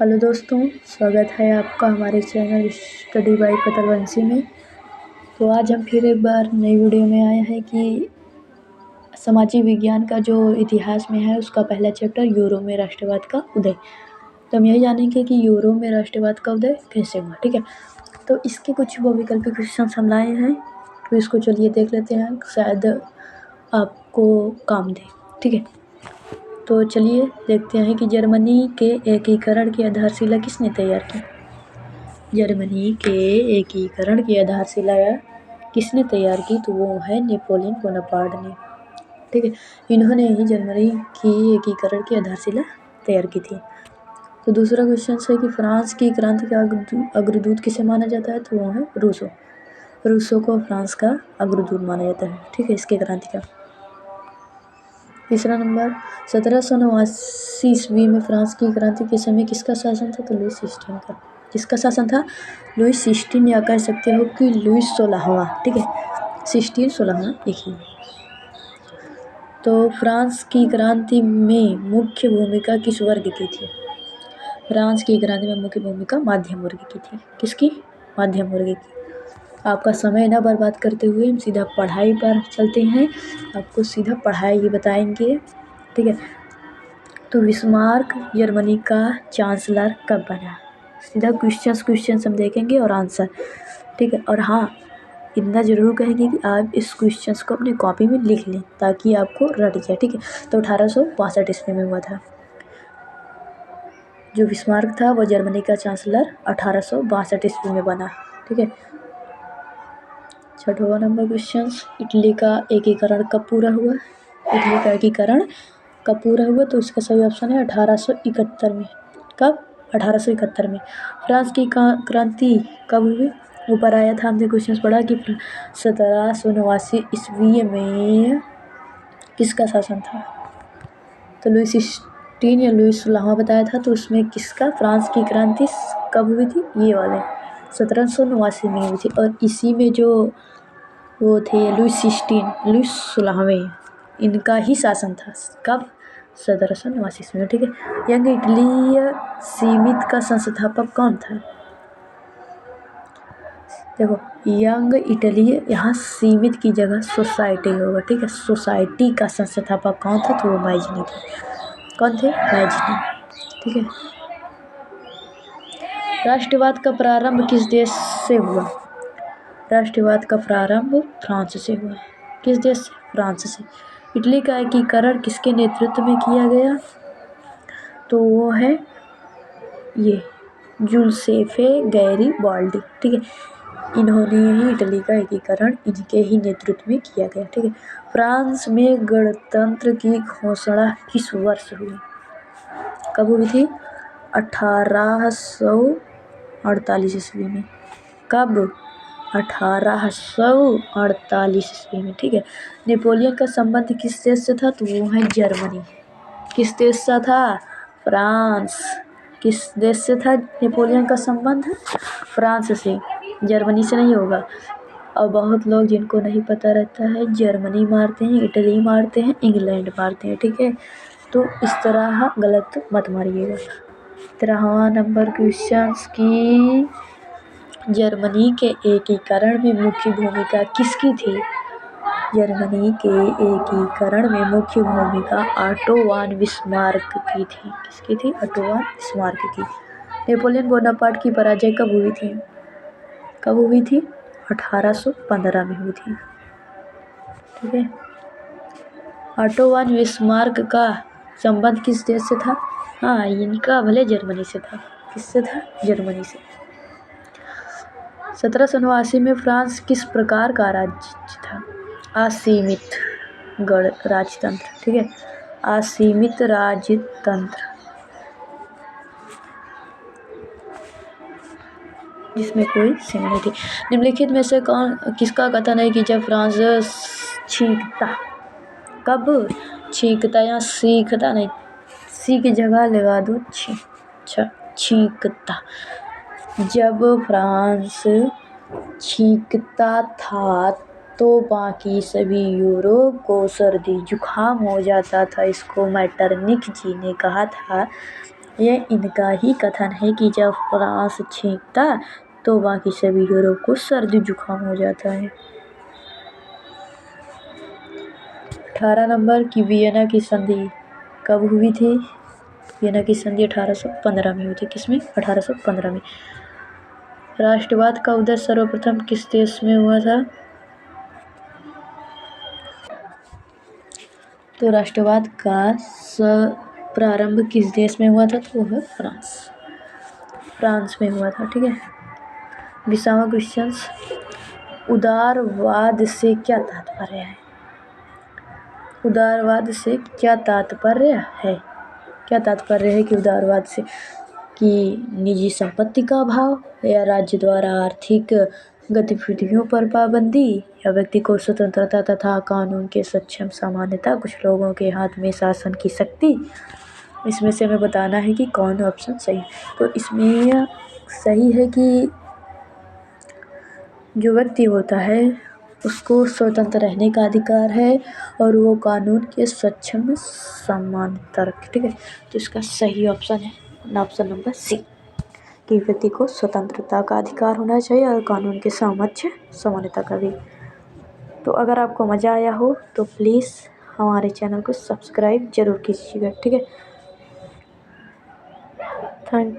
Hello दोस्तों, स्वागत है आपका हमारे चैनल स्टडी बाय कतरवंशी में। तो आज हम फिर एक बार नई वीडियो में आए हैं कि सामाजिक विज्ञान का जो इतिहास में है उसका पहला चैप्टर यूरोप में राष्ट्रवाद का उदय। तो हम यही जानेंगे कि यूरोप में राष्ट्रवाद का उदय कैसे हुआ। ठीक है, तो इसके कुछ वैकल्पिक क्वेश्चन हम लाए हैं, तो इसको चलिए देख लेते हैं, शायद आपको काम दे। ठीक है, तो चलिए देखते हैं कि जर्मनी के एकीकरण की आधारशिला किसने तैयार की। जर्मनी के एकीकरण की आधारशिला किसने तैयार की, तो वो है नेपोलियन बोनापार्ट ने। ठीक है, इन्होंने ही जर्मनी की एकीकरण की आधारशिला तैयार की थी। तो दूसरा क्वेश्चन है कि फ्रांस की क्रांति का अग्रदूत किसे माना जाता है, तो वो है रूसो। रूसो को फ्रांस का अग्रदूत माना जाता है। ठीक है, इसके क्रांति का। तीसरा नंबर, 1789 ईस्वी में फ्रांस की क्रांति के समय किसका शासन था, तो लुईस 16 का। किसका शासन था, लुईस 16, या कह सकते हो कि लुईस 16वां। ठीक है, 16 16वां एक ही। तो फ्रांस की क्रांति में मुख्य भूमिका किस वर्ग की थी। फ्रांस की क्रांति में मुख्य भूमिका मध्यम वर्ग की थी। किसकी, मध्यम वर्ग की। आपका समय ना बर्बाद करते हुए हम सीधा पढ़ाई पर चलते हैं, आपको सीधा पढ़ाई ही बताएंगे। ठीक है, तो बिस्मार्क जर्मनी का चांसलर कब बना। सीधा क्वेश्चन हम देखेंगे और आंसर। ठीक है, और हाँ, इतना ज़रूर कहेंगे कि आप इस क्वेश्चन को अपनी कॉपी में लिख लें ताकि आपको रट जाए। ठीक है, तो 1862 ईस्वी में हुआ था। जो बिस्मार्क था वो जर्मनी का चांसलर 1862 ईस्वी में बना। ठीक है, छठवां नंबर क्वेश्चन, इटली का एकीकरण कब पूरा हुआ। इटली का एकीकरण कब पूरा हुआ, तो इसका सही ऑप्शन है 1871 में। कब, 1871 में। फ्रांस की क्रांति कब हुई, ऊपर आया था, हमने क्वेश्चन पढ़ा कि 1789 ईस्वी में किसका शासन था, तो लुईस 16 या लुईस 16वां बताया था। तो उसमें किसका, फ्रांस की क्रांति कब हुई थी, ये वाले 1789 में हुई थी। और इसी में जो वो थे लुईस 16वें, इनका ही शासन था। कब, 1789 में। ठीक है, यंग इटली सीमित का संस्थापक कौन था। देखो, यंग इटली, यहाँ सीमित की जगह सोसाइटी होगा। ठीक है, सोसाइटी का संस्थापक कौन था, तो वो मैजनी थे। कौन थे, मैजनी। ठीक है, राष्ट्रवाद का प्रारंभ किस देश से हुआ। राष्ट्रवाद का प्रारंभ फ्रांस से हुआ। किस देश से, फ्रांस से। इटली का एकीकरण किसके नेतृत्व में किया गया, तो वो है ये जुल्सेफे गैरिबाल्डी। ठीक है, इन्होंने ही इटली का एकीकरण इनके ही नेतृत्व में किया गया। ठीक है, फ्रांस में गणतंत्र की घोषणा किस वर्ष हुई, कब हुई थी, 1848 ईस्वी में। कब, 1848 ईस्वी में। ठीक है, नेपोलियन का संबंध किस देश से था, तो वो है जर्मनी। किस देश से था, फ्रांस। किस देश से था नेपोलियन का संबंध, फ्रांस से, जर्मनी से नहीं होगा। और बहुत लोग जिनको नहीं पता रहता है, जर्मनी मारते हैं, इटली मारते हैं, इंग्लैंड मारते हैं। ठीक है, तो इस तरह गलत मत मारिएगा। 13वां नंबर क्वेश्चन की जर्मनी के एकीकरण में मुख्य भूमिका किसकी थी। जर्मनी के एकीकरण में मुख्य भूमिका ऑटो वन बिस्मार्क की थी। किसकी थी, ऑटो वन बिस्मार्क की। नेपोलियन बोनापार्ट की पराजय कब हुई थी, कब हुई थी, 1815 में हुई थी। ठीक है, ऑटो वन बिस्मार्क का संबंध किस देश से था, हाँ, इनका भले जर्मनी से था। किससे था, जर्मनी से। 1789 में फ्रांस किस प्रकार का राज्य था, असीमित गण राजतंत्र। ठीक है, असीमित राजतंत्र, जिसमें कोई सीमा नहीं थी। निम्नलिखित में से कौन, किसका कथन है कि जब फ्रांस छींकता, कब छींकता, यहाँ सीखता नहीं, सी की जगह लगा दो छींकता। जब फ्रांस छींकता था तो बाकी सभी यूरोप को सर्दी जुकाम हो जाता था। इसको मैटरनिक जी ने कहा था यह इनका ही कथन है कि जब फ्रांस छींकता तो बाकी सभी यूरोप को सर्दी जुकाम हो जाता है। 18 नंबर की वियना की संधि कब हुई थी? वियना की संधि 1815 में हुई थी। किसमें? 1815 में। राष्ट्रवाद का उदय सर्वप्रथम किस देश में हुआ था? तो राष्ट्रवाद का प्रारंभ किस देश में हुआ था? तो वो है फ्रांस में हुआ था। ठीक है। 20वां क्वेश्चन, उदारवाद से क्या तात्पर्य है? उदारवाद से क्या तात्पर्य है? क्या तात्पर्य है कि उदारवाद से कि निजी संपत्ति का अभाव, या राज्य द्वारा आर्थिक गतिविधियों पर पाबंदी, या व्यक्ति को स्वतंत्रता तथा कानून के सक्षम सामान्यता, कुछ लोगों के हाथ में शासन की शक्ति। इसमें से हमें बताना है कि कौन ऑप्शन सही है। तो इसमें यह सही है कि जो व्यक्ति होता है उसको स्वतंत्र रहने का अधिकार है और वो कानून के सक्षम समानता रखे। ठीक है। तो इसका सही ऑप्शन है ऑप्शन नंबर सी, कि व्यक्ति को स्वतंत्रता का अधिकार होना चाहिए और कानून के समक्ष समानता का भी। तो अगर आपको मज़ा आया हो तो प्लीज़ हमारे चैनल को सब्सक्राइब जरूर कीजिएगा। ठीक है। थैंक